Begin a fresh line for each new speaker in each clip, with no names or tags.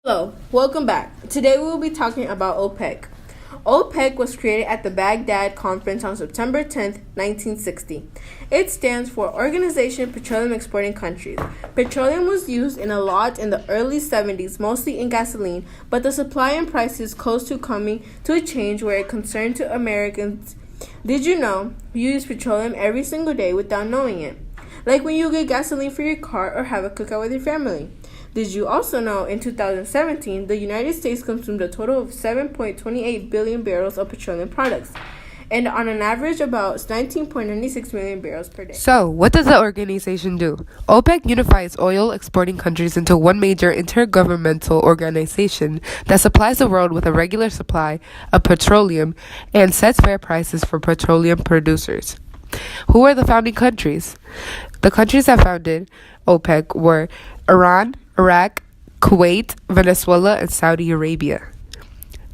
Hello, welcome back. Today we will be talking about OPEC. OPEC was created at the Baghdad Conference on September 10, 1960. It stands for Organization of Petroleum Exporting Countries. Petroleum was used in a lot in the early 70s, mostly in gasoline, but the supply and prices close to coming to a change were a concern to Americans. Did you know you use petroleum every single day without knowing it? Like when you get gasoline for your car or have a cookout with your family. Did you also know in 2017, the United States consumed a total of 7.28 billion barrels of petroleum products, and on an average about 19.96 million barrels per day.
So, what does the organization do? OPEC unifies oil exporting countries into one major intergovernmental organization that supplies the world with a regular supply of petroleum and sets fair prices for petroleum producers. Who are the founding countries? The countries that founded OPEC were Iran, Iraq, Kuwait, Venezuela, and Saudi Arabia.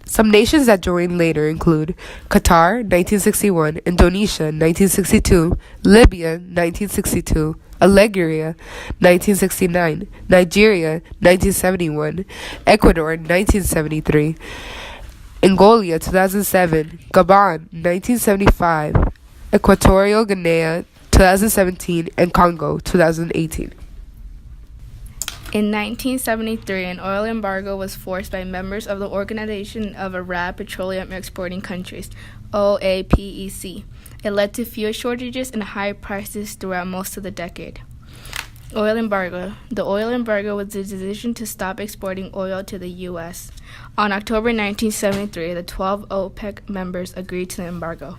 Some nations that joined later include Qatar, 1961, Indonesia, 1962, Libya, 1962, Algeria, 1969, Nigeria, 1971, Ecuador, 1973, Angola, 2007, Gabon, 1975, Equatorial Guinea, 2017, and Congo, 2018.
In 1973, an oil embargo was forced by members of the Organization of Arab Petroleum Exporting Countries, OAPEC. It led to fuel shortages and high prices throughout most of the decade. Oil embargo. The oil embargo was the decision to stop exporting oil to the U.S. On October 1973, the 12 OPEC members agreed to the embargo.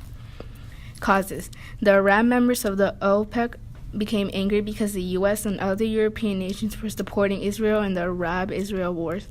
Causes. The Arab members of the OPEC became angry because the U.S. and other European nations were supporting Israel in the Arab-Israel wars.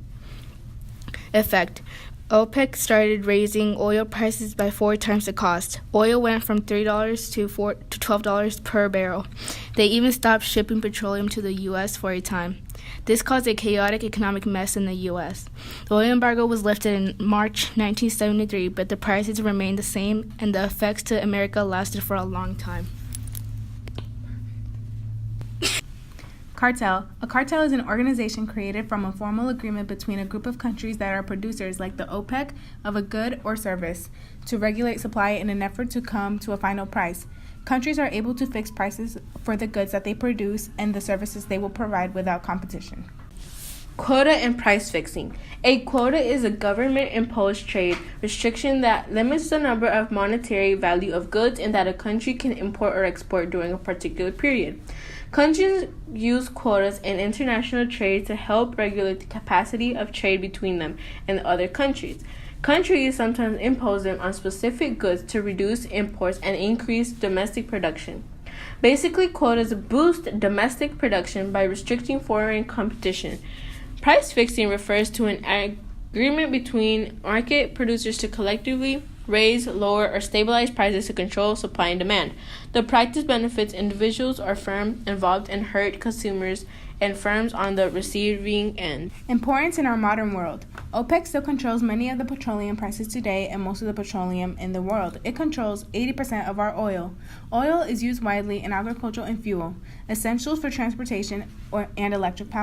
Effect. OPEC started raising oil prices by 4 times the cost. Oil went from $3 to $12 per barrel. They even stopped shipping petroleum to the U.S. for a time. This caused a chaotic economic mess in the U.S. The oil embargo was lifted in March 1973, but the prices remained the same, and the effects to America lasted for a long time.
Cartel. A cartel is an organization created from a formal agreement between a group of countries that are producers, like the OPEC, of a good or service, to regulate supply in an effort to come to a final price. Countries are able to fix prices for the goods that they produce and the services they will provide without competition.
Quota and price fixing. A quota is a government-imposed trade restriction that limits the number of monetary value of goods and that a country can import or export during a particular period. Countries use quotas in international trade to help regulate the capacity of trade between them and other countries. Countries sometimes impose them on specific goods to reduce imports and increase domestic production. Basically, quotas boost domestic production by restricting foreign competition. Price fixing refers to an agreement between market producers to collectively raise, lower, or stabilize prices to control supply and demand. The practice benefits individuals or firms involved and hurt consumers and firms on the receiving end.
Importance in our modern world. OPEC still controls many of the petroleum prices today and most of the petroleum in the world. It controls 80% of our oil. Oil is used widely in agriculture and fuel, essentials for transportation and electric power.